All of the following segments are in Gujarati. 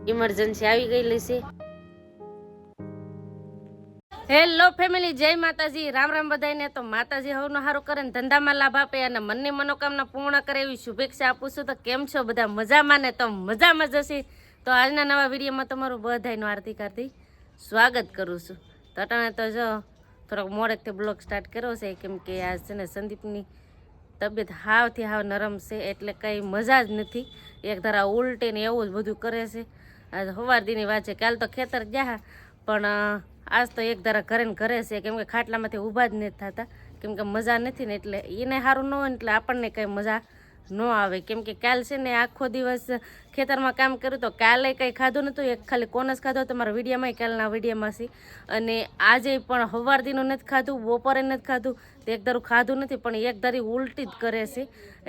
ઇમરજન્સી આવી ગયેલી છે. હેલો ફેમિલી, જય માતાજી, રામ રામ બધાને. તો માતાજી હવનો હારો કરે ને ધંધામાં લાભ આપે અને મનની મનોકામના પૂર્ણ કરે એવી શુભેચ્છા આપું છું. તો કેમ છો બધા? મજામાં ને? તો મજામાં જશે. તો આજના નવા વિડીયોમાં તમારું બધાનું હાર્દિક સ્વાગત કરું છું. તો અટાણે તો જો થોડોક મોડેકથી બ્લોગ સ્ટાર્ટ કર્યો છે, કેમ કે આજ છે ને સંદીપની તબિયત હાવથી હાવ નરમ છે, એટલે કંઈ મજા જ નથી. એક ધારા ઉલટી ને એવું જ બધું કરે છે. આજ સવાર દીની વાત છે. કાલ તો ખેતર ગયા, પણ આજ તો એક ધારા ઘરે ને ઘરે છે, કેમ કે ખાટલામાંથી ઊભા જ નથી થતા, કેમ કે મજા નથી ને, એટલે એને સારું ન હોય ને એટલે આપણને કંઈ મજા ન આવે. કેમ કે કાલ છે ને આખો દિવસ ખેતરમાં કામ કર્યું, તો કાલે કંઈ ખાધું નહોતું, એક ખાલી કોનસ ખાધો તમારા વિડીયોમાં, કાલના વિડીયોમાં છે. અને આજે પણ સવાર દીનું નથી ખાધું, બપોરે નથી ખાધું, તો એક ધારું ખાધું નથી, પણ એક ધારી ઉલટી જ કરે છે.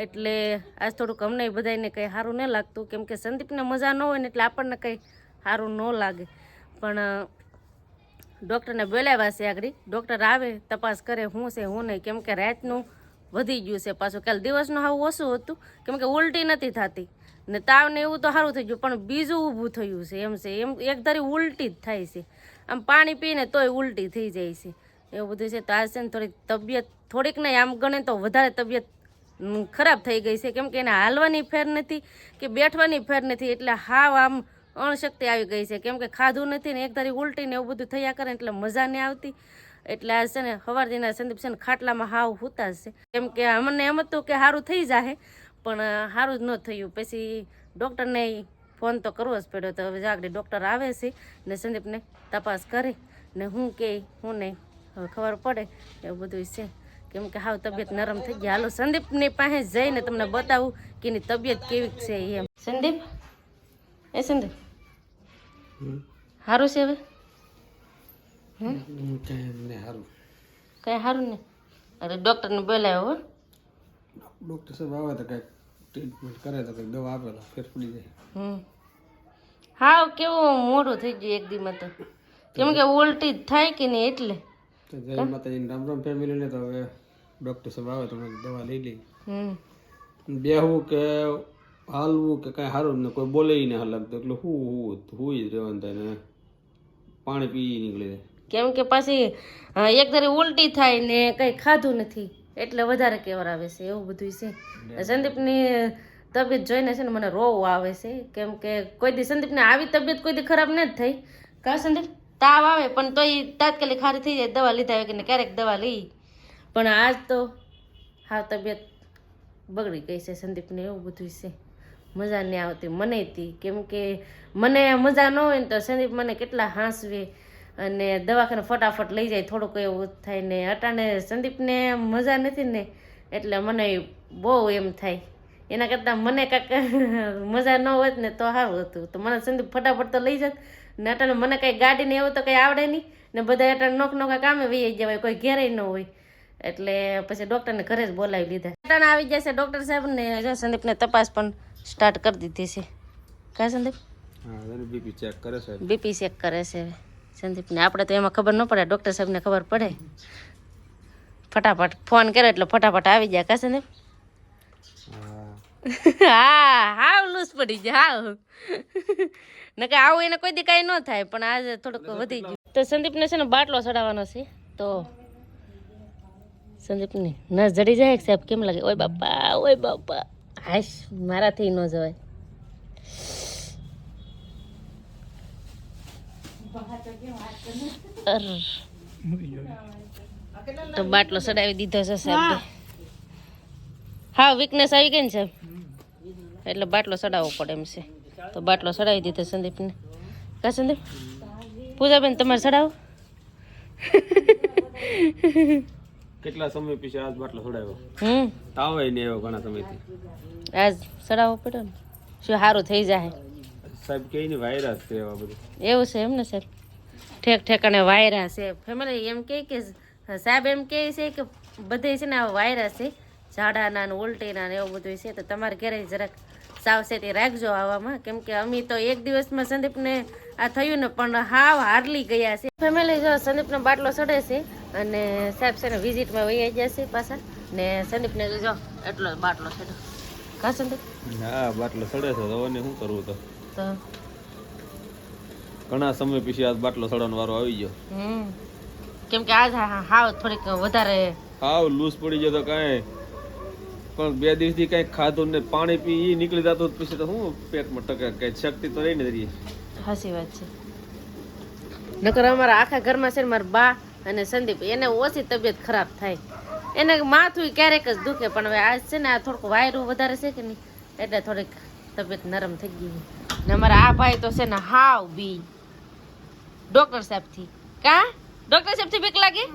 એટલે આજ થોડુંક અમને બધાને કંઈ સારું ન લાગતું, કેમ કે સંદીપને મજા ન હોય ને એટલે આપણને કંઈ સારું ન લાગે. પણ ડૉક્ટરને બોલાવ્યા છે, આગળ ડૉક્ટર આવે તપાસ કરે શું છે શું નહીં, કેમ કે રાતનું વધી ગયું છે પાછું. કાલ દિવસનું હાવ ઓછું હતું, કેમ કે ઉલટી નથી થતી ને તાવ ને એવું તો સારું થઈ ગયું, પણ બીજું ઊભું થયું છે. એમ છે, એમ એક ધારી ઉલટી જ થાય છે. આમ પાણી પીને તોય ઉલટી થઈ જાય છે, એવું બધું છે. તો આજ છે ને થોડીક તબિયત, થોડીક નહીં આમ ગણે તો વધારે તબિયત ખરાબ થઈ ગઈ છે, કેમ કે એને હાલવાની ફેર નથી કે બેઠવાની ફેર નથી, એટલે હાવ આમ અણશક્તિ આવી ગઈ છે. કેમ કે ખાધું નથી ને એક ધારી ઉલટી ને એવું બધું થયા કરે, એટલે મજા નહીં આવતી. એટલે આ છે ને સવાર દીના સંદીપ છે ને ખાટલામાં હાવ હુતા છે, કેમ કે અમને એમ હતું કે સારું થઈ જાય, પણ સારું જ ન થયું. પછી ડૉક્ટરને ફોન તો કરવો જ પડ્યો. તો હવે આગળ ડૉક્ટર આવે છે ને સંદીપને તપાસ કરે ને શું કે શું નહીં હવે ખબર પડે, એવું બધું છે. કેમ કે હાવ તબિયત નરમ થઈ ગઈ. હાલો સંદીપની પાસે જઈને તમને બતાવું કે એની તબિયત કેવી છે એમ. સંદીપ, એ સંદીપ સારું છે હવે? કઈ સારું ને? અરે ડૉક્ટરને બોલાવ્યો હો. ડૉક્ટર સાહેબ આવે તો કંઈક ટ્રીટમેન્ટ કરે તો કંઈક દવા આપે તો ફેર પડી જાય. હાવ કેવું મોડું થઈ ગયું એક દીમાં, તો કેમ કે ઉલટી જ થાય કે નહીં, એટલે તો જય માતાજી, રામ રામ ફેમિલીને. તો હવે ડૉક્ટર સાહેબ આવે તો દવા લઈ લઈ. બેહવું કે હાલવું કે કાંઈ સારું ને, કોઈ બોલે ને હલક, એટલે હુઈ જ રહેવાનું થાય ને પાણી પી નીકળી જાય. કેમ કે પાછી એક ધારી ઉલટી થાય ને કંઈ ખાધું નથી, એટલે વધારે કેવર આવે છે, એવું બધું છે. સંદીપની તબિયત જોઈને છે ને મને રોવ આવે છે, કેમ કે કોઈ દી સંદીપને આવી તબિયત કોઈ દી ખરાબ નથી થઈ. કા સંદીપ? તાવ આવે પણ તોય તાત્કાલિક સારી થઈ જાય, દવા લીધા વગર ને ક્યારેક દવા લઈ. પણ આજ તો હાવ તબિયત બગડી ગઈ છે સંદીપને, એવું બધું છે. મજા નહીં આવતી મને હતી, કેમ કે મને મજા ન હોય ને તો સંદીપ મને કેટલા હાંસવે અને દવાખાને ફટાફટ લઈ જાય, થોડુંક એવું થાય ને. અટાણે સંદીપને મજા નથી ને, એટલે મને બહુ એમ થાય. એના કરતાં મને કાંઈક મજા ન હોત ને તો સારું હતું, તો મને સંદીપ ફટાફટ તો લઈ જાત ને. અટાણે મને કંઈ ગાડીને એવું તો કંઈ આવડે નહીં ને, બધા અટાણે નોકા કામે વહી જવાય, કોઈ ઘેરે ન હોય, એટલે પછી ડૉક્ટરને ઘરે જ બોલાવી લીધા. અટાણે આવી જશે ડૉક્ટર સાહેબ ને જો સંદીપને તપાસ પણ સ્ટાર્ટ કરી દીધી છે. કા સંદીપ? બીપી ચેક કરે છે. બીપી ચેક કરે છે સંદીપને. આપણે તો એમાં ખબર ન પડે, ડૉક્ટર સાહેબને ખબર પડે. ફટાફટ ફોન કરે એટલે ફટાફટ આવી જાય. કા સંદીપ? હા હાવ લૂસ પડી જાય હાવ. ને કે આવું એને કોઈ દી કાંઈ ન થાય, પણ આજે થોડુંક વધી ગયું. તો સંદીપને છે ને બાટલો ચડાવવાનો છે, તો સંદીપને નસ જડી જાય સાહેબ, કેમ લાગે? ઓય બાપા, ઓય બાપા, હાશ મારાથી ન જવાય. તો બાટલો ચડાવી દીધો છે સાહેબ. હા વીકનેસ આવી ગઈ ને સાહેબ, એટલે બાટલો ચડાવવો પડે એમ છે. તો બાટલો ચડાવી દીધો સંદીપને. કા સંદીપ? પૂજાબેન તમારે ચડાવો? કેટલા સમય પછી આજ બાટલો ચડાવ્યો? તાવ ને એવો ઘણા સમયથી આજ ચડાવવો પડ્યો ને, શું સારું થઈ જાય સાહેબ કે ને વાયરસ છે એવા બધું. એવું છે એમ ને સાહેબ? ઠેક ઠેકાણે વાયરસ છે. ફેમિલી એમ કે સાહેબ એમ કહે છે કે બધે છે ને આ વાયરસ છે, ઝાડાના ને ઉલટીના ને એવું બધું છે. તો તમારે ઘરે જરાક સાવચેતી રાખજો આવામાં, કેમ કે અમે તો એક દિવસમાં સંદીપને આ થયું ને પણ હાવ હારલી ગયા છે. ફેમિલી જો સંદીપનો બાટલો ચડે છે અને સાહેબ છે ને વિઝિટમાં વહી જશે પાછા, ને સંદીપને જો એટલો બાટલો ચડ્યો. કા સંદીપ? હા બાટલો સડે છે તો હવે શું કરવું તો તો ઘણા સમય પછી આજ બાટલો સડવાનો વારો આવી ગયો. કેમ કે આજ હાવ થોડીક વધારે હાવ લૂઝ પડી ગયો તો કાંઈ પણ 2 દિવસથી કંઈ ખાધું ને પાણી પી ઈ નીકળી જતું પછી તો શું પેટમાં ટકે કઈ શક્તિ તો રહી ને રહી. સાચી વાત છે. નકર અમારા આખા ઘરમાં છે ને મારા બા અને સંદીપ એને ઓછી તબિયત ખરાબ થાય. એને માથું ક્યારેક જ દુખે પણ હવે આજ છે ને આ થોડુંક વાયરું વધારે છે કે નહીં એટલે થોડીક તબિયત નરમ થઈ ગઈ. ને અમારા આ ભાઈ તો છે ને હાવ બી ડોક્ટર સાહેબથી કા ડોક્ટર સાહેબથી બીક લાગે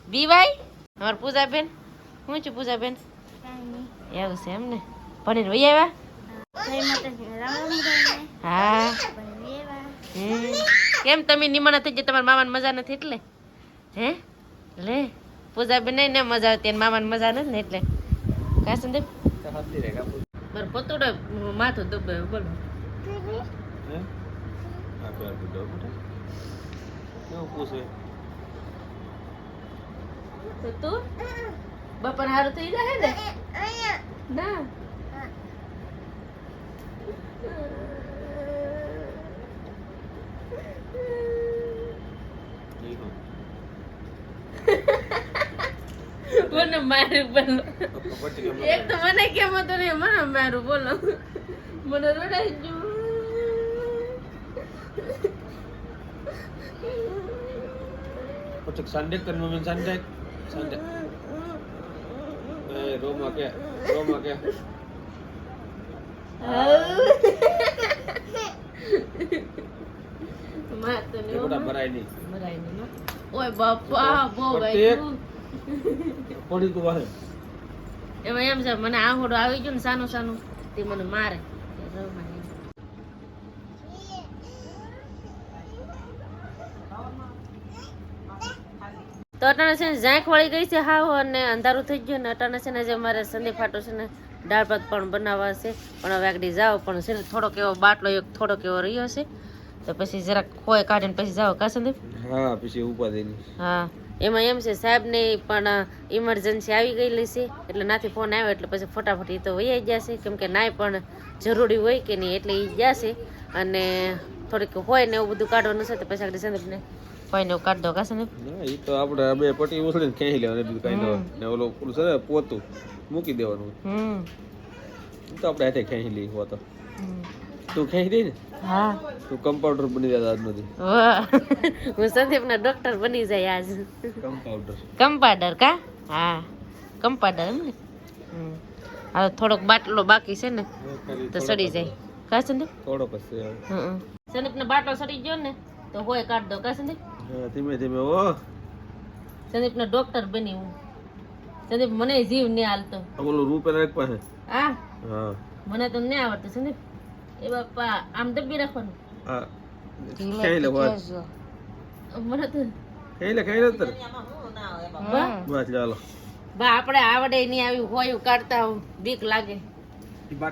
બી ભાઈ અમારા પૂજાબેન શું છે પૂજાબેન એવું છે એમ ને ભણીને વહી આવ્યા હા કેમ તમે નિમાણા થઈ ગયા તમારા મામાને મજા નથી એટલે હે લે પૂજાબેન ને મજા આવતી મામાને મજા નથી ને એટલે કા સંદીપ મારું પોતુડો માથું દુબે બોલો તો તું બાપા હારું થઈ જાય ને ના મને મારું બોલો એક તો મને કેમ હતું ને મને મારું બોલો મને રડાઈ ગયું પછી સંડે કરનો મેં સંડે એ રોમા કે મારતો ને મોટા મરાય નહીં ઓય બાપા બહુ વાગ્યું પડી તો વાહે એમાં એમ છે મને આહોડો આવી ગયો ને સાનું સાનું તે મને મારે તો અટાણે છે ને ઝાંખ વળી ગઈ છે હાવ અને અંધારું થઈ ગયું ને અટાણે છે ને જે મારે સંદીપ ફાટો છે ને દાળ ભાત પણ બનાવવા છે પણ હવે આગળ જાઓ પણ છે ને થોડોક એવો બાટલો એક થોડોક એવો રહ્યો છે તો પછી જરાક ખોય કાઢીને પછી જાઓ કા સંદીપ હા પછી ઉપાધિની હા એમાં એમ છે સાહેબને પણ ઇમરજન્સી આવી ગયેલી છે એટલે નાથી ફોન આવ્યો એટલે પછી ફટાફટ એ તો વહી જશે કેમ કે નાય પણ જરૂરી હોય કે નહીં એટલે એ જશે અને થોડીક હોય ને એવું બધું કાઢવાનું છે તો પછી આગળ સંદીપને હોય ને એવું કાઢ દો કા સંદીપ એ તો આપણે બે પટ્ટી ઉછળીને ખેંચી લેવાનું બીજું કઈ ન ને ઓલો પેલું છે ને પોતું મૂકી દેવાનું તો આપણે હાથે ખેંચી લઈએ હો તો તું ખેંચી દે ને હા તું કમ્પાઉન્ડર બની જાય આજ નથી વાહ હું સંદીપના ડોક્ટર બની જાય આજ કમ્પાઉન્ડર કા હા કમ્પાઉન્ડર એમ ને હવે થોડોક બાટલો બાકી છે ને તો સડી જાય કા સંદીપ થોડો પછી સંદીપને બાટલો સડી ગયો ને તો હોય કાઢ દો કા સંદીપ ધીમે ધીમે ઓ સંદીપનો ડોક્ટર બની હું સંદીપ મને જીવ નહીં હાલતો ઓલું રૂપિયા એક પાસે હા હા મને તો નહીં આવડતું સંદીપ એ બાપા આમ દબી રાખવાનું હા ખેઈ લે વાત મને તો ખેઈ લે તર બસ ચાલો બા આપણે આવડે નહીં આવી હોય કાઢતા બીક લાગે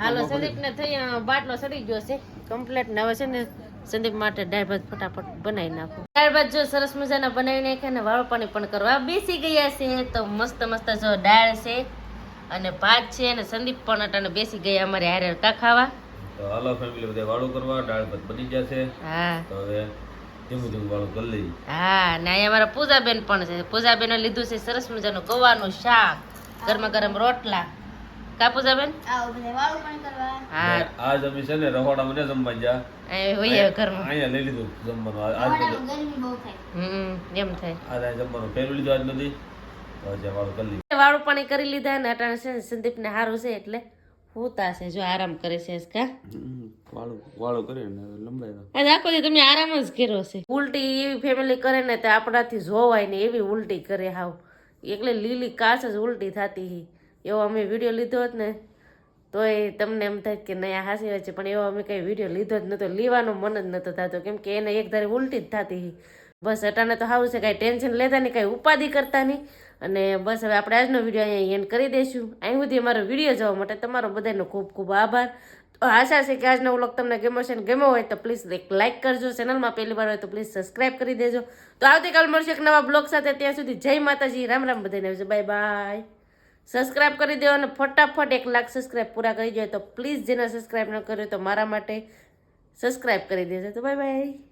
હાલો સંદીપને થઈ બાટલો સડી ગયો છે કમ્પ્લીટ ને હવે છે ને સંદીપ માટે દાળ ભાત ફટાફટ બનાવી નાખો દાળ ભાત જો સરસ મજાના બનાવી નાખ્યા ને વાળો પાણી પણ કરવા બેસી ગયા છે તો મસ્ત મસ્ત જો દાળ છે અને ભાત છે અને સંદીપ પણ અટાણે બેસી ગયા અમારે હારે કા ખાવા તો હાલો ફેમિલી બધા વાળું કરવા દાળ ભાત બની ગયા છે હા તો હવે ધીમું વાળું કરી લઈએ હા ને અહીંયા અમારા પૂજાબેન પણ છે પૂજાબેને લીધું છે સરસ મજાનું ગવાનું શાક ગરમા ગરમ રોટલા કા પૂજાબેન હા આજ અમે છે ને રહોડામાં ને જમવા ગયા ઘરમાં અહીંયા લઈ લીધું જમવાનું આજ એમ થાય આજ જમવાનું પેલું લીધું આજ નથી વાળું કરી લીધું વાળું પાણી કરી લીધા ને અટાણે છે ને સંદીપને સારું છે એટલે હોતા છે જો આરામ કરે છે કા વાળું કરે ને લંબાઈ આજે આખો દી તમે આરામ જ કર્યો છે ઉલટી એવી ફેમિલી કરે ને તો આપણાથી જોવાય ને એવી ઉલટી કરે હાવ એટલે લીલી કાચ જ ઉલટી થતી એવો અમે વિડીયો લીધો હોત ને તોય તમને એમ થાય કે નહીં આ હાસી વાત છે પણ એવો અમે કંઈ વિડીયો લીધો જ નહોતો લેવાનો મન જ નહોતો થતો કેમ કે એને એક ધારે ઉલટી જ થતી બસ અટાણે તો સારું છે કાંઈ ટેન્શન લેતા નહીં કાંઈ ઉપાધિ કરતા નહીં અને બસ હવે આપણે આજનો વિડીયો અહીંયા એન્ડ કરી દઈશું અહીં સુધી અમારો વિડીયો જોવા માટે તમારો બધાનો ખૂબ ખૂબ આભાર તો આશા છે કે આજનો વ્લોગ તમને ગમ્યો છે ને ગમ્યો હોય તો પ્લીઝ એક લાઇક કરજો ચેનલમાં પહેલી વાર હોય તો પ્લીઝ સબસ્ક્રાઈબ કરી દેજો તો આવતીકાલ મળશે એક નવા બ્લોગ સાથે ત્યાં સુધી જય માતાજી રામ રામ બધાને બાય બાય સબસ્ક્રાઇબ કરી દો અને ફટાફટ 1 લાખ સબસ્ક્રાઇબ પૂરા કરી જોઈએ તો પ્લીઝ જેને સબસ્ક્રાઇબ ન કર્યું તો મારા માટે સબસ્ક્રાઇબ કરી દેજો. તો બાય બાય.